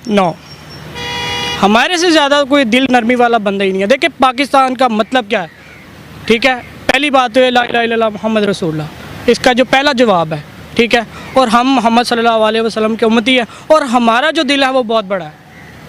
No, हमारे से ज़्यादा कोई दिल नरमी वाला बंदा ही नहीं है। देखिए पाकिस्तान का मतलब क्या है, ठीक है। पहली बात तो है ला इलाहा इल्लल्लाह मुहम्मद रसूलुल्लाह, इसका जो पहला जवाब है, ठीक है। और हम मोहम्मद सल्लल्लाहु अलैहि वसल्लम के उम्मती हैं, और हमारा जो दिल है वो बहुत बड़ा है,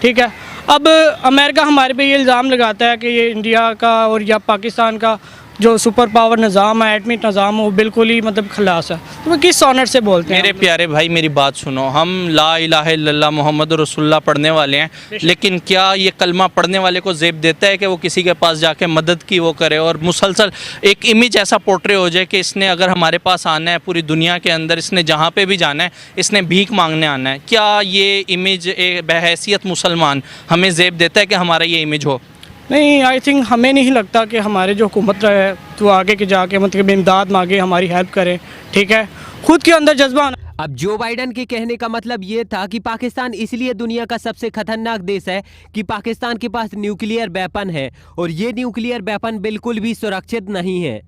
ठीक है। अब अमेरिका हमारे पे ये इल्ज़ाम लगाता है कि ये इंडिया का और या पाकिस्तान का जो सुपर पावर निज़ाम है, एटमी निज़ाम, वो बिल्कुल ही मतलब खलास है। तो वो किस ऑनर से बोलते हैं? मेरे प्यारे भाई मेरी बात सुनो, हम ला इलाहा इल्लल्लाह मोहम्मद रसूलुल्लाह पढ़ने वाले हैं, लेकिन क्या ये कलमा पढ़ने वाले को ज़ेब देता है कि वो किसी के पास जाके मदद की वो करे और मुसलसल एक इमेज ऐसा पोर्ट्रे हो जाए कि इसने अगर हमारे पास आना है पूरी दुनिया के अंदर, इसने जहाँ पे भी जाना है, इसने भीख मांगने आना है? क्या ये इमेज बहैसियत मुसलमान हमें ज़ेब देता है कि हमारा ये इमेज हो? नहीं, आई थिंक हमें नहीं लगता कि हमारे जो हुकूमत है तो आगे के जाके मतलब इमदाद मांगे, हमारी हेल्प करें, ठीक है। खुद के अंदर जज्बा होना। अब जो बाइडन के कहने का मतलब ये था कि पाकिस्तान इसलिए दुनिया का सबसे खतरनाक देश है कि पाकिस्तान के पास न्यूक्लियर वेपन है, और ये न्यूक्लियर वेपन बिल्कुल भी सुरक्षित नहीं है,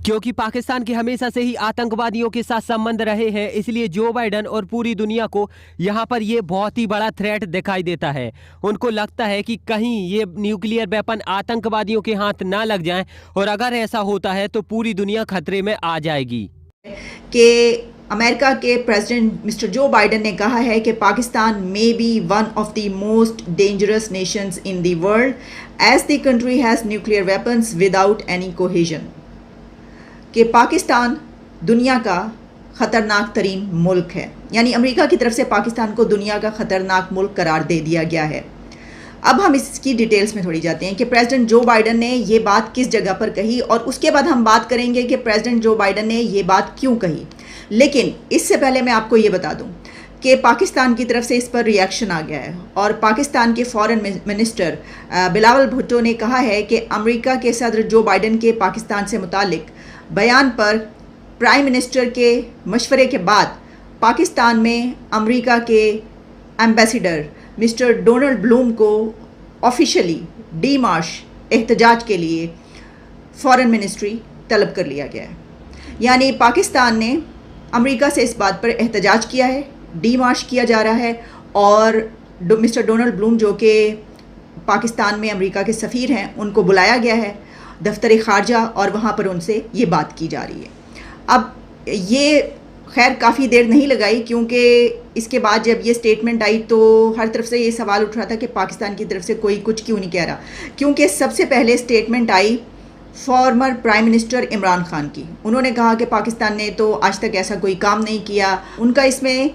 क्योंकि पाकिस्तान के हमेशा से ही आतंकवादियों के साथ संबंध रहे हैं। इसलिए जो बाइडन और पूरी दुनिया को यहाँ पर ये बहुत ही बड़ा थ्रेट दिखाई देता है। उनको लगता है कि कहीं ये न्यूक्लियर वेपन आतंकवादियों के हाथ ना लग जाएं, और अगर ऐसा होता है तो पूरी दुनिया खतरे में आ जाएगी। कि अमेरिका के प्रेसिडेंट मिस्टर जो बाइडन ने कहा है कि Pakistan may be one of the most dangerous nations in the world as the country has nuclear weapons without any cohesion, कि पाकिस्तान दुनिया का ख़तरनाक तरीन मुल्क है। यानी अमेरिका की तरफ से पाकिस्तान को दुनिया का ख़तरनाक मुल्क करार दे दिया गया है। अब हम इसकी डिटेल्स में थोड़ी जाते हैं कि प्रेसिडेंट जो बाइडन ने ये बात किस जगह पर कही, और उसके बाद हम बात करेंगे कि प्रेसिडेंट जो बाइडन ने ये बात क्यों कही। लेकिन इससे पहले मैं आपको ये बता दूं कि पाकिस्तान की तरफ से इस पर रिएक्शन आ गया है, और पाकिस्तान के फॉरेन मिनिस्टर बिलावल भुट्टो ने कहा है कि अमेरिका के सदर जो बाइडन के पाकिस्तान से मुतालिक बयान पर प्राइम मिनिस्टर के मशवरे के बाद पाकिस्तान में अमेरिका के एम्बेसडर मिस्टर डोनाल्ड ब्लूम को ऑफिशियली डी मार्च एहतजाज के लिए फॉरेन मिनिस्ट्री तलब कर लिया गया है। यानी पाकिस्तान ने अमेरिका से इस बात पर एहतजाज किया है, डी मार्च किया जा रहा है, और मिस्टर डोनाल्ड ब्लूम जो कि पाकिस्तान में अमेरिका के सफ़ीर हैं, उनको बुलाया गया है दफ्तर ख़ारजा, और वहाँ पर उनसे ये बात की जा रही है। अब ये खैर काफ़ी देर नहीं लगाई, क्योंकि इसके बाद जब ये स्टेटमेंट आई तो हर तरफ से ये सवाल उठ रहा था कि पाकिस्तान की तरफ से कोई कुछ क्यों नहीं कह रहा, क्योंकि सबसे पहले स्टेटमेंट आई former prime minister Imran Khan की। उन्होंने कहा कि पाकिस्तान ने तो आज तक ऐसा कोई काम नहीं किया। उनका इसमें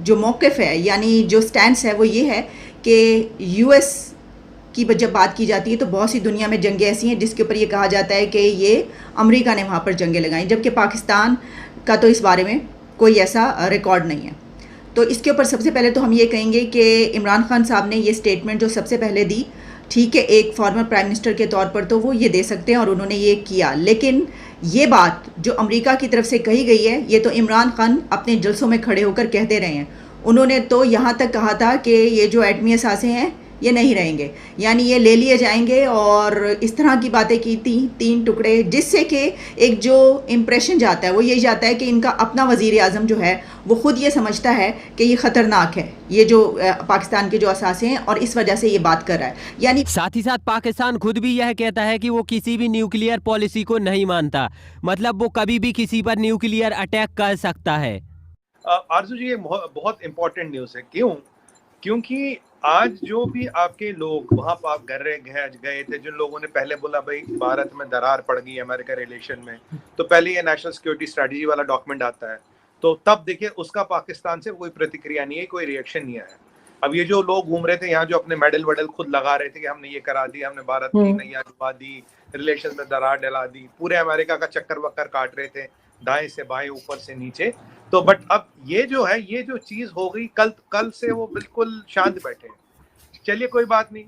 जो मौक़िफ़ है, यानी जो स्टैंस है, वो ये है कि यूएस की जब बात की जाती है तो बहुत सी दुनिया में जंगें ऐसी हैं जिसके ऊपर ये कहा जाता है कि ये अमेरिका ने वहाँ पर जंगें लगाई, जबकि पाकिस्तान का तो इस बारे में कोई ऐसा रिकॉर्ड नहीं है। तो इसके ऊपर सबसे पहले तो हम ये कहेंगे कि इमरान खान साहब ने ये स्टेटमेंट जो सबसे पहले दी, ठीक है, एक फॉर्मर प्राइम मिनिस्टर के तौर पर तो वो ये दे सकते हैं, और उन्होंने ये किया। लेकिन ये बात जो अमेरिका की तरफ से कही गई है, ये तो इमरान खान अपने जलसों में खड़े होकर कहते रहे हैं। उन्होंने तो यहाँ तक कहा था कि ये जो एटमी असासे हैं ये नहीं रहेंगे, यानी ये ले लिए जाएंगे, और इस तरह की बातें की थी, 3 टुकड़े, जिससे कि एक जो इम्प्रेशन जाता है वो यही जाता है कि इनका अपना वज़ीर आज़म जो है वो ख़ुद ये समझता है कि ये ख़तरनाक है, ये जो पाकिस्तान के जो असासे हैं, और इस वजह से ये बात कर रहा है। यानी साथ ही साथ पाकिस्तान खुद भी यह कहता है कि वो किसी भी न्यूक्लियर पॉलिसी को नहीं मानता, मतलब वो कभी भी किसी पर न्यूक्लियर अटैक कर सकता है। आरजू जी, ये बहुत इंपॉर्टेंट न्यूज़ है। क्यों? क्योंकि आज जो भी आपके लोग वहां पर गए थे, जिन लोगों ने पहले बोला भाई भारत में दरार पड़ गई अमेरिका रिलेशन में, तो पहले ये नेशनल सिक्योरिटी स्ट्रेटजी वाला डॉक्यूमेंट आता है, तो तब देखिए उसका पाकिस्तान से कोई प्रतिक्रिया नहीं है, कोई रिएक्शन नहीं आया। अब ये जो लोग घूम रहे थे यहाँ, जो अपने मेडल वेडल खुद लगा रहे थे कि हमने ये करा दी, हमने भारत की नैया डुबा दी, रिलेशन में दरार डला दी, पूरे अमेरिका का चक्कर वक्कर काट रहे थे, दाएं से बाएं, ऊपर से नीचे। तो बट अब ये जो है, ये जो चीज हो गई, कल से वो बिल्कुल शांत बैठे हैं। चलिए कोई बात नहीं,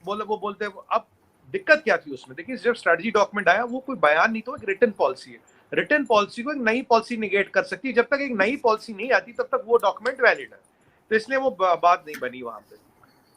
वो बोलते हैं। अब दिक्कत क्या थी उसमें? देखिए, जब स्ट्रेटजी डॉक्यूमेंट आया, वो कोई बयान नहीं, तो एक रिटन पॉलिसी है। रिटन पॉलिसी को एक नई पॉलिसी निगेट कर सकती है। जब तक एक नई पॉलिसी नहीं आती तब तक वो डॉक्यूमेंट वैलिड है, तो इसलिए वो बात नहीं बनी वहां पे।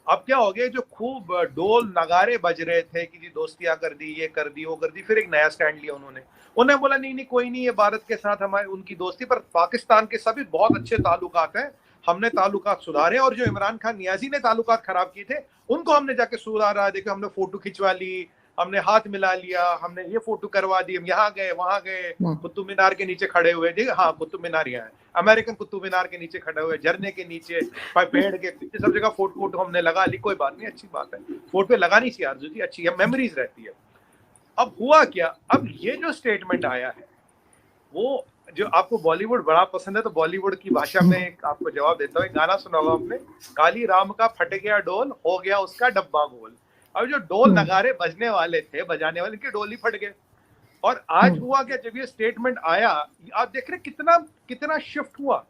अब क्या हो गया, जो खूब डोल नगारे बज रहे थे कि जी दोस्तियां कर दी, ये कर दी, वो कर दी, फिर एक नया स्टैंड लिया उन्होंने बोला नहीं कोई नहीं, ये भारत के साथ हमारे उनकी दोस्ती, पर पाकिस्तान के सभी बहुत अच्छे ताल्लुकात हैं, हमने ताल्लुकात सुधारे, और जो इमरान खान नियाजी ने ताल्लुकात खराब किए थे उनको हमने जाके सुधारा। देखो हमने फोटो खिंचवा ली, हमने हाथ मिला लिया, हमने ये फोटो करवा दी, हम यहाँ गए वहां गए, कुतुब मीनार के नीचे खड़े हुए, देखिए हाँ कुतुब मीनार यहाँ है, अमेरिकन कुतुब मीनार के नीचे खड़े हुए, झरने के नीचे, पेड़ के पीछे, सब जगह फोटो हमने लगा ली। कोई बात नहीं, अच्छी बात है, फोटो लगानी चाहिए आरजू जी, अच्छी है, मेमोरीज रहती है। अब हुआ क्या, अब ये जो स्टेटमेंट आया है, वो जो आपको बॉलीवुड बड़ा पसंद है तो बॉलीवुड की भाषा में आपको जवाब देता हूँ। एक गाना सुना होगा आपने, काली राम का फट गया डोल, हो गया उसका डब्बा गोल। अब जो डोल नगारे बजने वाले थे, बजाने वाले, की डोल ही फट गए। और आज हुआ क्या, जब ये स्टेटमेंट आया, आप देख रहे कितना कितना शिफ्ट हुआ।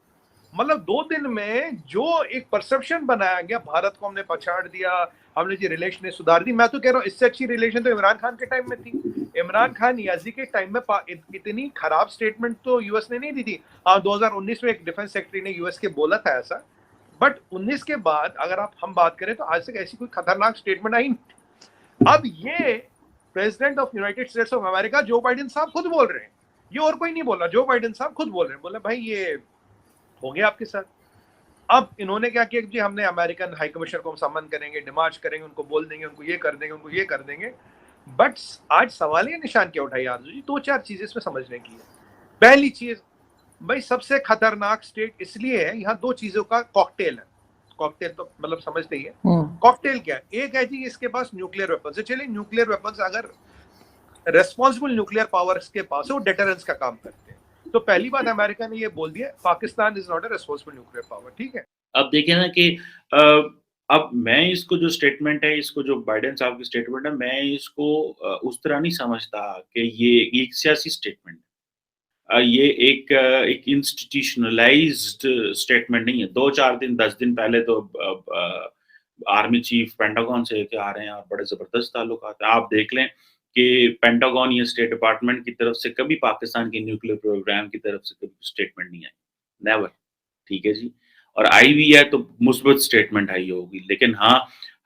मतलब 2 दिन में जो एक परसेप्शन बनाया गया, भारत को हमने पछाड़ दिया, हमने जी रिलेशन सुधार दी। मैं तो कह रहा हूँ इससे अच्छी रिलेशन तो इमरान खान के टाइम में थी। इमरान खान नियाजी के टाइम में इतनी खराब स्टेटमेंट तो यूएस ने नहीं दी थी। हाँ 2019 में एक डिफेंस सेक्रेटरी ने यूएस के बोला था ऐसा, बट 19 के बाद अगर हम बात करें तो आज तक ऐसी कोई खतरनाक स्टेटमेंट आई नहीं। अब ये president of United states of America Joe Biden साहब खुद बोल रहे हैं, ये और कोई नहीं बोल रहा, जो बाइडेन साहब खुद बोल रहे हैं, बोले भाई ये हो गया आपके साथ। अब इन्होंने क्या किया कि हमने अमेरिकन हाई कमिश्नर को हम सम्मान करेंगे, डिमार्च करेंगे, उनको बोल देंगे, उनको ये कर देंगे, उनको ये कर देंगे। बट आज सवाल ये निशान क्या उठाई आरजू जी, 2-4 चीजें इसमें समझने की है। पहली चीज भाई, सबसे खतरनाक स्टेट इसलिए है, यहाँ 2 चीजों का कॉकटेल है। कॉकटेल तो मतलब समझते ही है, कॉकटेल क्या है। एक है जी इसके पास न्यूक्लियर वेपन्स है। चलिए न्यूक्लियर वेपन्स अगर रेस्पॉन्सिबल न्यूक्लियर पावर्स के पास है, वो डेटरेंस का काम करते हैं। तो पहली बात अमेरिका ने ये बोल दिया, Pakistan is not a responsible nuclear power, ठीक है। अब देखिए ना कि अब मैं इसको जो स्टेटमेंट है, इसको जो बाइडेन साहब की स्टेटमेंट है, मैं इसको उस तरह नहीं समझता कि ये एक सियासी स्टेटमेंट ये एक इंस्टीट्यूशनलाइज्ड स्टेटमेंट नहीं है। 2-4 दिन 10 दिन पहले तो आर्मी चीफ पेंटागन से के आ रहे हैं और बड़े जबरदस्त ताल्लुकात हैं। आप देख लें कि पेंटागन या स्टेट डिपार्टमेंट की तरफ से कभी पाकिस्तान के न्यूक्लियर प्रोग्राम की तरफ से कभी स्टेटमेंट नहीं आई, नेवर, ठीक है जी। और आई भी है तो मुस्बत स्टेटमेंट आई होगी, लेकिन हाँ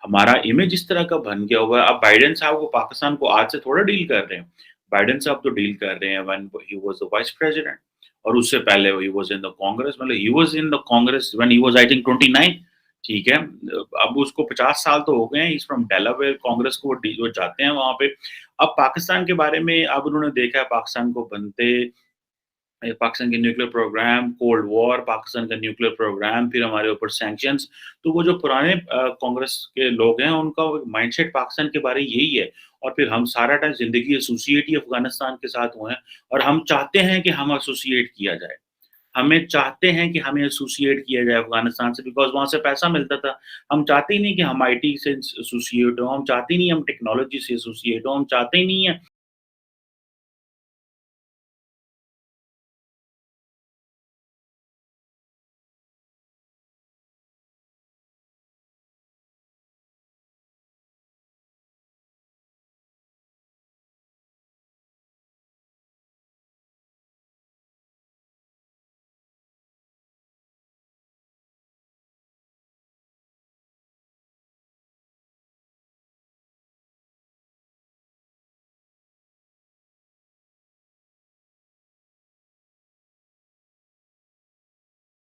हमारा इमेज इस तरह का बन गया हुआ है। अब बाइडेन साहब को पाकिस्तान को आज से थोड़ा डील कर रहे हैं, बाइडेन साहब तो डील कर रहे हैं when he was the vice president, और उससे पहले he was in the Congress, मतलब he was in the Congress when he was I think 29, ठीक है। अब उसको 50 साल तो हो गए हैं, इस फ्रॉम डेलावेयर कांग्रेस को वो जाते हैं वहां पे। अब पाकिस्तान के बारे में अब उन्होंने देखा है पाकिस्तान को बनते, पाकिस्तान के nuclear programme, cold war, Pakistan का न्यूक्लियर प्रोग्राम, फिर हमारे ऊपर सैंक्शंस। तो वो जो पुराने कांग्रेस के लोग हैं उनका माइंडसेट पाकिस्तान के बारे में यही है। और फिर हम सारा टाइम जिंदगी एसोसिएट ही अफगानिस्तान के साथ हुए हैं, और हम चाहते हैं कि हम एसोसिएट किया जाए, हमें चाहते हैं कि हमें एसोसिएट किया जाए अफगानिस्तान से, बिकॉज वहां से पैसा मिलता था। हम चाहते ही नहीं कि हम आईटी से एसोसिएट हो, हम चाहते ही नहीं हम टेक्नोलॉजी से एसोसिएट हो, हम चाहते ही नहीं है